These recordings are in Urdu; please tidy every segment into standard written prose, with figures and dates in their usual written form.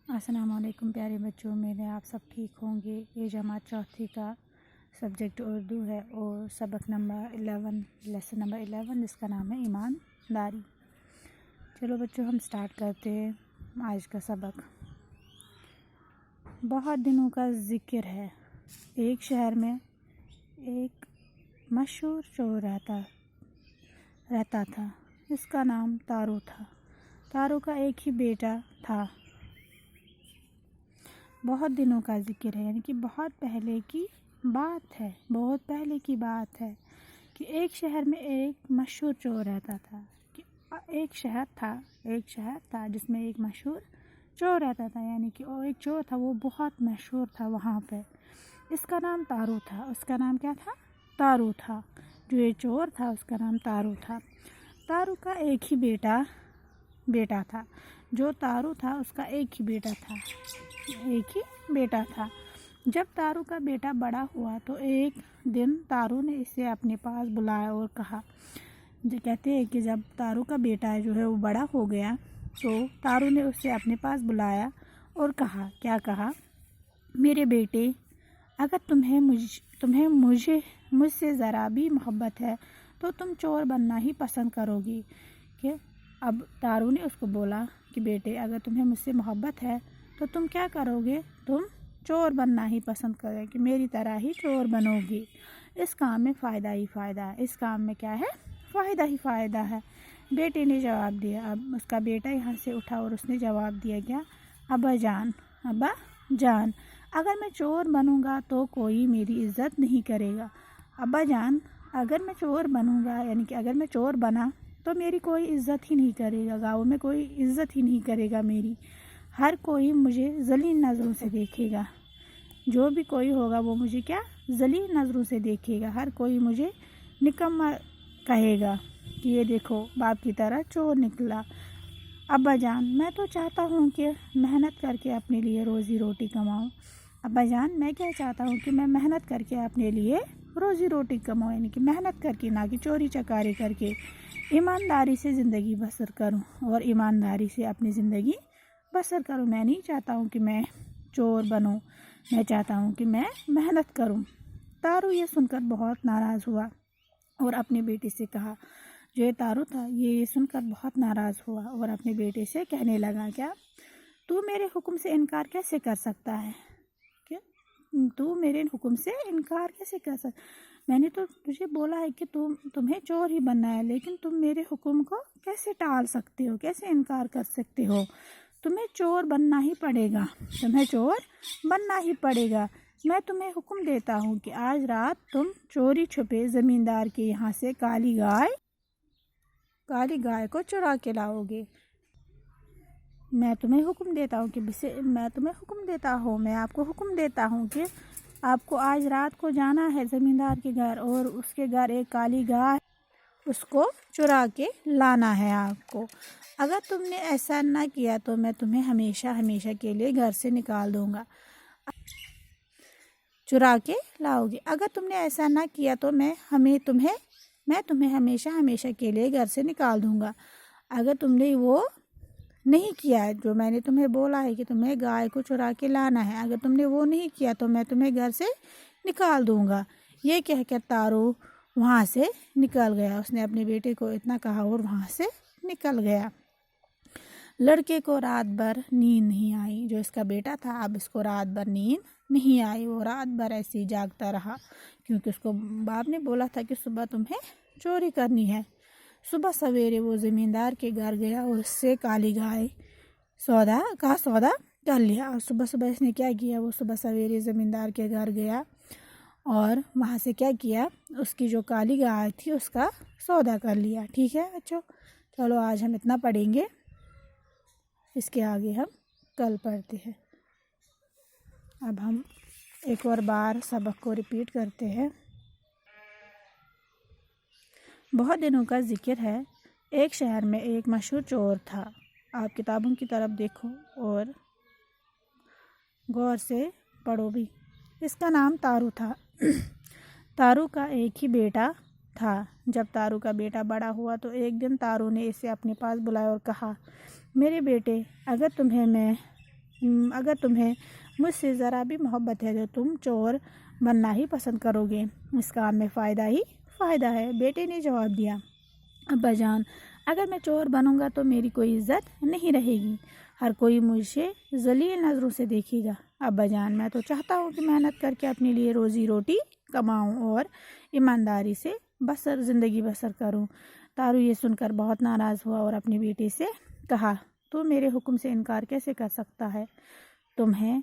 السلام علیکم پیارے بچوں، امید ہے آپ سب ٹھیک ہوں گے۔ یہ جماعت چوتھی کا سبجیکٹ اردو ہے اور سبق نمبر 11 لیسن نمبر 11 جس کا نام ہے ایمانداری۔ چلو بچوں ہم سٹارٹ کرتے ہیں آج کا سبق۔ بہت دنوں کا ذکر ہے، ایک شہر میں ایک مشہور چور رہتا تھا۔ اس کا نام تارو تھا۔ تارو کا ایک ہی بیٹا تھا۔ بہت دنوں کا ذکر ہے یعنی کہ بہت پہلے کی بات ہے کہ ایک شہر میں ایک مشہور چور رہتا تھا۔ کہ ایک شہر تھا جس میں ایک مشہور چور رہتا تھا، یعنی کہ وہ ایک چور تھا، وہ بہت مشہور تھا وہاں پہ۔ اس کا نام تارو تھا۔ اس کا نام کیا تھا؟ تارو تھا۔ جو یہ چور تھا اس کا نام تارو تھا۔ تارو کا ایک ہی بیٹا تھا۔ جو تارو تھا اس کا ایک ہی بیٹا تھا۔ جب تارو کا بیٹا بڑا ہوا تو ایک دن تارو نے اسے اپنے پاس بلایا اور کہا، کہتے ہیں کہ جب تارو کا بیٹا جو ہے وہ بڑا ہو گیا تو تارو نے اسے اپنے پاس بلایا اور کہا، کیا کہا؟ میرے بیٹے، اگر تمہیں مجھ سے ذرا بھی محبت ہے تو تم چور بننا ہی پسند کرو گی۔ کہ اب تارو نے اس کو بولا کہ بیٹے، اگر تمہیں مجھ سے محبت ہے تو تم کیا کرو گے؟ تم چور بننا ہی پسند کرو گے، کہ میری طرح ہی چور بنو گی۔ اس کام میں فائدہ ہی فائدہ ہے۔ اس کام میں کیا ہے؟ فائدہ ہی فائدہ ہے۔ بیٹے نے جواب دیا۔ اب اس کا بیٹا یہاں سے اٹھا اور اس نے جواب دیا، کیا؟ ابا جان، اگر میں چور بنوں گا تو کوئی میری عزت نہیں کرے گا۔ ابا جان، اگر میں چور بنوں گا یعنی کہ اگر میں چور بنا تو میری کوئی عزت ہی نہیں کرے گا، گاؤں میں کوئی عزت ہی نہیں کرے گا میری۔ ہر کوئی مجھے ذلیل نظروں سے دیکھے گا۔ جو بھی کوئی ہوگا وہ مجھے کیا؟ ذلیل نظروں سے دیکھے گا۔ ہر کوئی مجھے نکما کہے گا کہ یہ دیکھو باپ کی طرح چور نکلا۔ ابا جان، میں تو چاہتا ہوں کہ محنت کر کے اپنے لیے روزی روٹی کماؤں۔ ابا جان، میں کیا چاہتا ہوں کہ میں محنت کر کے اپنے لیے روزی روٹی کماؤں، یعنی کہ محنت کر کے، نہ کہ چوری چکاری کر کے، ایمانداری سے زندگی بسر کروں اور ایمانداری سے اپنی زندگی بسر کروں۔ میں نہیں چاہتا ہوں کہ میں چور بنوں، میں چاہتا ہوں کہ میں محنت کروں۔ تارو یہ سن کر بہت ناراض ہوا اور اپنے بیٹے سے کہا، جو یہ تارو تھا یہ سن کر بہت ناراض ہوا اور اپنے بیٹے سے کہنے لگا، کیا تو میرے حکم سے انکار کیسے کر سکتا ہے؟ تو میرے حکم سے انکار کیسے کر سکتا؟ میں نے تو تجھے بولا ہے کہ تمہیں چور ہی بننا ہے، لیکن تم میرے حکم کو کیسے ٹال سکتے ہو، کیسے انکار کر سکتے ہو؟ تمہیں چور بننا ہی پڑے گا۔ میں تمہیں حکم دیتا ہوں کہ آج رات تم چوری چھپے زمیندار کے یہاں سے کالی گائے کو چرا کے لاؤ گے۔ میں آپ کو حکم دیتا ہوں کہ آپ کو آج رات کو جانا ہے زمیندار کے گھر اور اس کے گھر ایک کالی گائے، اس کو چرا کے لانا ہے آپ کو۔ اگر تم نے ایسا نہ کیا تو میں تمہیں ہمیشہ کے لیے گھر سے نکال دوں گا۔ چرا کے لاؤ گے۔ اگر تم نے ایسا نہ کیا تو میں تمہیں ہمیشہ کے لیے گھر سے نکال دوں گا۔ اگر تم نے وہ نہیں کیا جو میں نے تمہیں بولا ہے کہ تمہیں گائے کو چرا کے لانا ہے، اگر تم نے وہ نہیں کیا تو میں تمہیں گھر سے نکال دوں گا۔ یہ کہہ کر تارو وہاں سے نکل گیا۔ اس نے اپنے بیٹے کو اتنا کہا اور وہاں سے نکل گیا۔ لڑکے کو رات بھر نیند نہیں آئی۔ جو اس کا بیٹا تھا اب اس کو رات بھر نیند نہیں آئی، وہ رات بھر ایسے ہی جاگتا رہا، کیونکہ اس کو باپ نے بولا تھا کہ صبح تمہیں چوری کرنی ہے۔ صبح سویرے وہ زمیندار کے گھر گیا اور اس سے کالی گائے سودا کر لیا۔ اور صبح اس نے کیا کیا؟ وہ صبح سویرے زمیندار کے گھر گیا اور وہاں سے کیا کیا؟ اس کی جو کالی گائے تھی اس کا سودا کر لیا۔ ٹھیک ہے بچوں، چلو آج ہم اتنا پڑھیں گے، اس کے آگے ہم کل پڑھتے ہیں۔ اب ہم ایک اور بار سبق کو ریپیٹ کرتے ہیں۔ بہت دنوں کا ذکر ہے، ایک شہر میں ایک مشہور چور تھا۔ آپ کتابوں کی طرف دیکھو اور غور سے پڑھو بھی۔ اس کا نام تارو تھا۔ تارو کا ایک ہی بیٹا تھا۔ جب تارو کا بیٹا بڑا ہوا تو ایک دن تارو نے اسے اپنے پاس بلایا اور کہا، میرے بیٹے، اگر تمہیں اگر تمہیں مجھ سے ذرا بھی محبت ہے تو تم چور بننا ہی پسند کرو گے، اس کام میں فائدہ ہی فائدہ ہے۔ بیٹے نے جواب دیا، ابا جان اگر میں چور بنوں گا تو میری کوئی عزت نہیں رہے گی، ہر کوئی مجھے ذلیل نظروں سے دیکھے گا۔ ابا جان میں تو چاہتا ہوں کہ محنت کر کے اپنے لیے روزی روٹی کماؤں اور ایمانداری سے زندگی بسر کروں۔ تارو یہ سن کر بہت ناراض ہوا اور اپنے بیٹے سے کہا، تو میرے حکم سے انکار کیسے کر سکتا ہے؟ تمہیں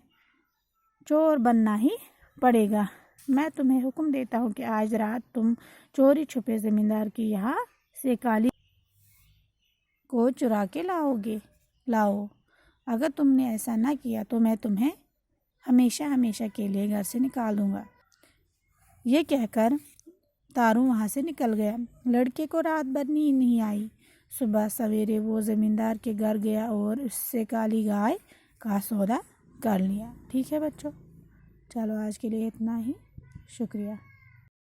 چور بننا ہی پڑے گا۔ میں تمہیں حکم دیتا ہوں کہ آج رات تم چوری چھپے زمیندار کے یہاں سے کالی کو چرا کے لاؤ۔ اگر تم نے ایسا نہ کیا تو میں تمہیں ہمیشہ کے لیے گھر سے نکال دوں گا۔ یہ کہہ کر تارو وہاں سے نکل گیا۔ لڑکے کو رات بھر نیند نہیں آئی۔ صبح سویرے وہ زمیندار کے گھر گیا اور اس سے کالی گائے کا سودا کر لیا۔ ٹھیک ہے بچوں، چلو آج کے لیے اتنا ہی، شکریہ۔